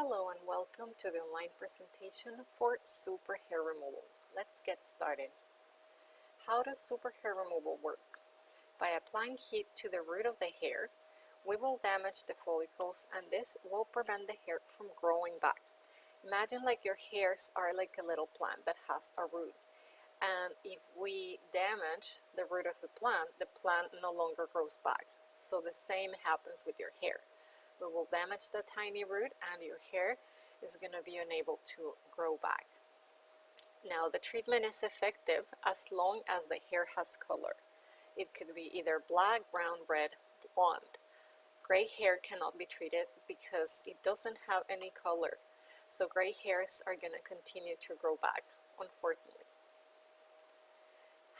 Hello and welcome to the online presentation for super hair removal. Let's get started. How does super hair removal work? By applying heat to the root of the hair, we will damage the follicles and this will prevent the hair from growing back. Imagine like your hairs are like a little plant that has a root. And if we damage the root of the plant no longer grows back. So the same happens with your hair. We will damage the tiny root and your hair is going to be unable to grow back. Now the treatment is effective as long as the hair has color. It could be either black, brown, red, blonde. Gray hair cannot be treated because it doesn't have any color. So gray hairs are going to continue to grow back, unfortunately.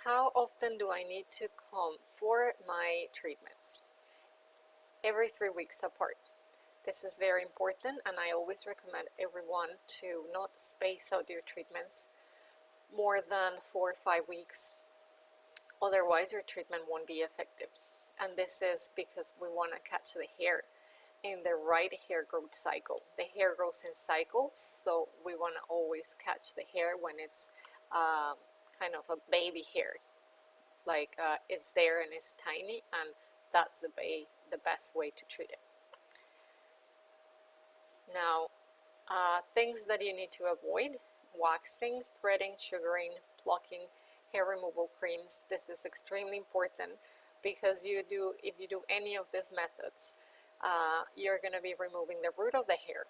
How often do I need to come for my treatments? Every 3 weeks apart. This is very important and I always recommend everyone to not space out your treatments more than 4 or 5 weeks. Otherwise your treatment won't be effective. And this is because we want to catch the hair in the right hair growth cycle. The hair grows in cycles, so we want to always catch the hair when it's kind of a baby hair. Like it's there and it's tiny, and that's the best way to treat it. Now, things that you need to avoid: waxing, threading, sugaring, plucking, hair removal creams. This is extremely important because if you do any of these methods, you're going to be removing the root of the hair.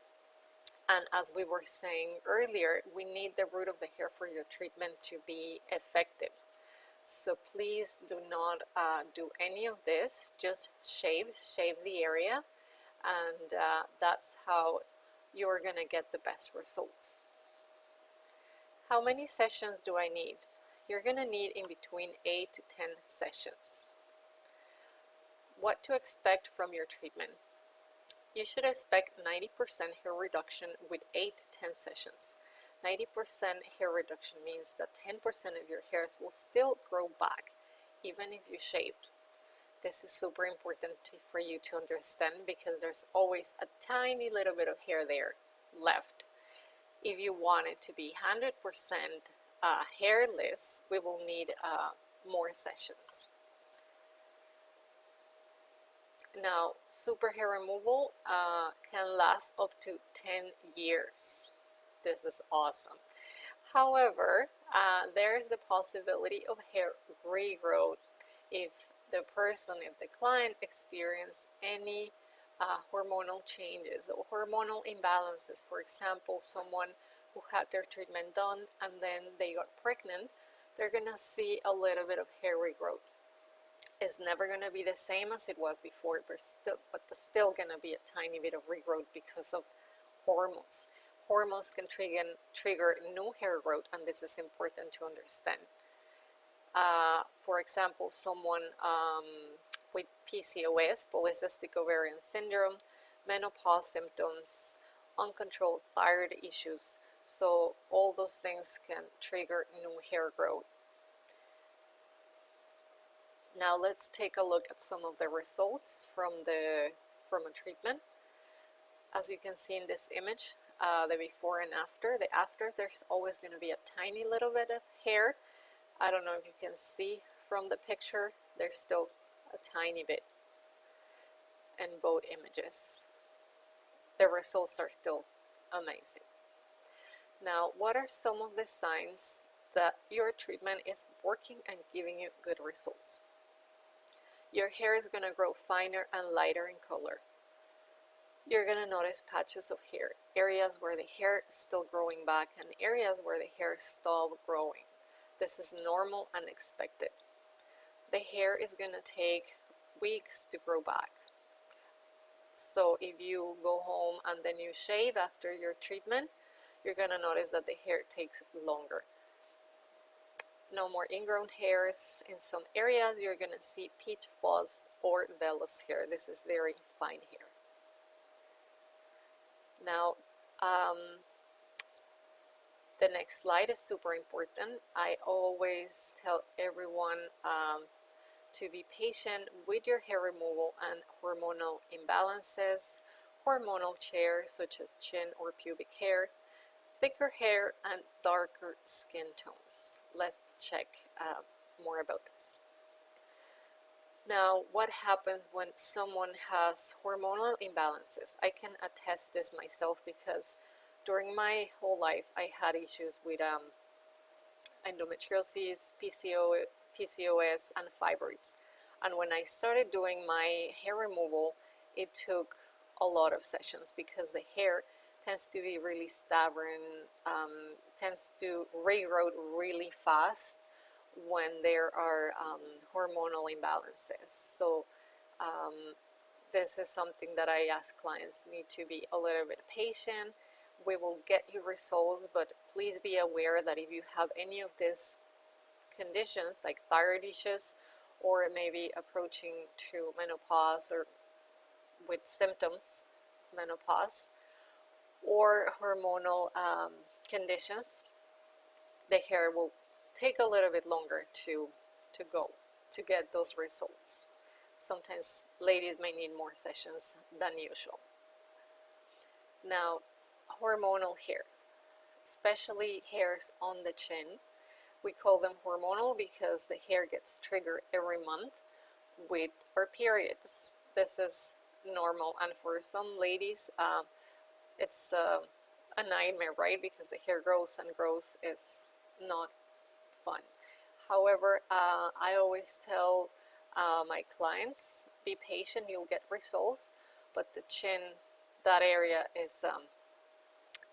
And as we were saying earlier, we need the root of the hair for your treatment to be effective. So please do not do any of this. Just shave the area, and that's how you're going to get the best results. How many sessions do I need? You're going to need in between 8 to 10 sessions. What to expect from your treatment? You should expect 90% hair reduction with 8 to 10 sessions. 90% hair reduction means that 10% of your hairs will still grow back, even if you shaved. This is super important for you to understand because there's always a tiny little bit of hair there left. If you want it to be 100% hairless, we will need more sessions. Now, super hair removal can last up to 10 years. This is awesome. However, there is the possibility of hair regrowth if the client experience any hormonal changes or hormonal imbalances. For example, someone who had their treatment done and then they got pregnant, they're gonna see a little bit of hair regrowth. It's never gonna be the same as it was before, but still gonna be a tiny bit of regrowth because of hormones. Hormones can trigger new hair growth, and this is important to understand. For example, someone with PCOS, polycystic ovarian syndrome, menopause symptoms, uncontrolled thyroid issues. So all those things can trigger new hair growth. Now let's take a look at some of the results from a treatment. As you can see in this image, the before and after. The after, there's always going to be a tiny little bit of hair. I don't know if you can see from the picture, there's still a tiny bit in both images. The results are still amazing. Now, what are some of the signs that your treatment is working and giving you good results? Your hair is going to grow finer and lighter in color. You're going to notice patches of hair, areas where the hair is still growing back and areas where the hair stopped growing. This is normal and expected. The hair is going to take weeks to grow back. So if you go home and then you shave after your treatment, you're going to notice that the hair takes longer. No more ingrown hairs. In some areas you're going to see peach fuzz or vellus hair. This is very fine hair. Now, the next slide is super important. I always tell everyone to be patient with your hair removal and hormonal imbalances. hormonal hair such as chin or pubic hair, thicker hair, and darker skin tones. Let's check more about this. Now, what happens when someone has hormonal imbalances? I can attest this myself because during my whole life I had issues with endometriosis, PCOS, and fibroids. And when I started doing my hair removal, it took a lot of sessions because the hair tends to be really stubborn, tends to regrow really fast when there are hormonal imbalances. So this is something that I ask clients need to be a little bit patient. We will get you results, but please be aware that if you have any of these conditions like thyroid issues, or maybe approaching to menopause or with symptoms menopause, or hormonal conditions, the hair will take a little bit longer to get those results. Sometimes ladies may need more sessions than usual. Now, hormonal hair, especially hairs on the chin, we call them hormonal because the hair gets triggered every month with our periods. This is normal, and for some ladies it's a nightmare, right? Because the hair grows and grows, is not fun. However, I always tell my clients, be patient, you'll get results, but the chin, that area is,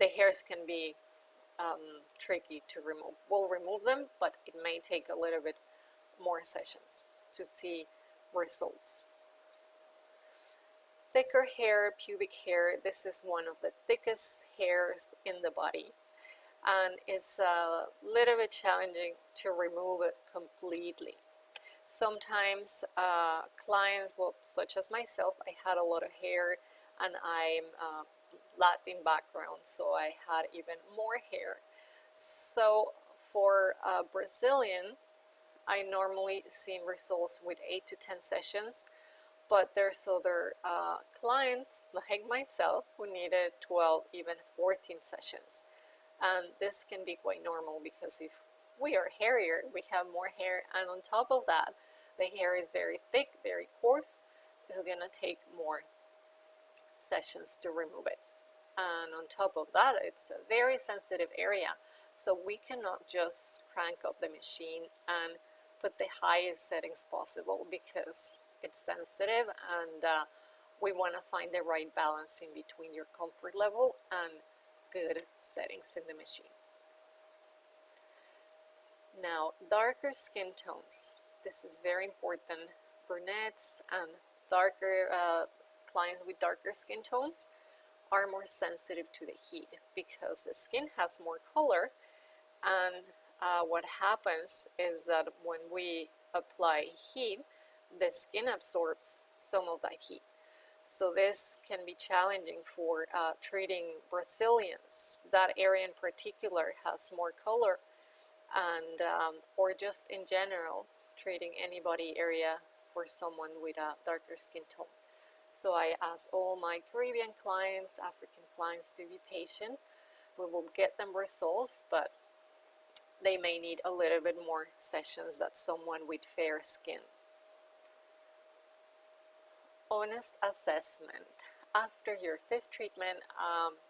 the hairs can be tricky to remove. We'll remove them, but it may take a little bit more sessions to see results. Thicker hair, pubic hair, this is one of the thickest hairs in the body, and it's a little bit challenging to remove it completely. Sometimes clients, well, such as myself, I had a lot of hair, and I'm Latin background, so I had even more hair. So for a Brazilian, I normally see results with 8 to 10 sessions, but there's other clients like myself who needed 12, even 14 sessions. And this can be quite normal because if we are hairier, we have more hair, and on top of that, the hair is very thick, very coarse, it's going to take more sessions to remove it. And on top of that, it's a very sensitive area, so we cannot just crank up the machine and put the highest settings possible because it's sensitive, and we want to find the right balance in between your comfort level and good settings in the machine. Now, darker skin tones. This is very important. Brunettes and darker clients with darker skin tones are more sensitive to the heat because the skin has more color, and what happens is that when we apply heat, the skin absorbs some of that heat. So this can be challenging for treating Brazilians. That area in particular has more color, and or just in general, treating any body area for someone with a darker skin tone. So I ask all my Caribbean clients, African clients to be patient. We will get them results, but they may need a little bit more sessions than someone with fair skin. Honest assessment. After your 5th treatment,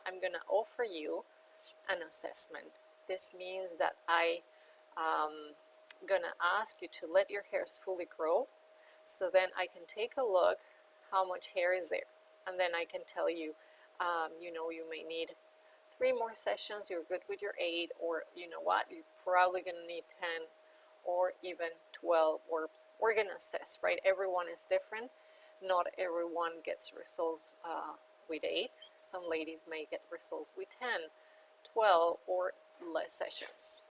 I'm going to offer you an assessment. This means that I going to ask you to let your hairs fully grow, so then I can take a look how much hair is there, and then I can tell you, you may need 3 more sessions, you're good with your 8, or you know what, you're probably going to need 10 or even 12, or we're going to assess, right? Everyone is different. Not everyone gets results with 8. Some ladies may get results with 10, 12, or less sessions.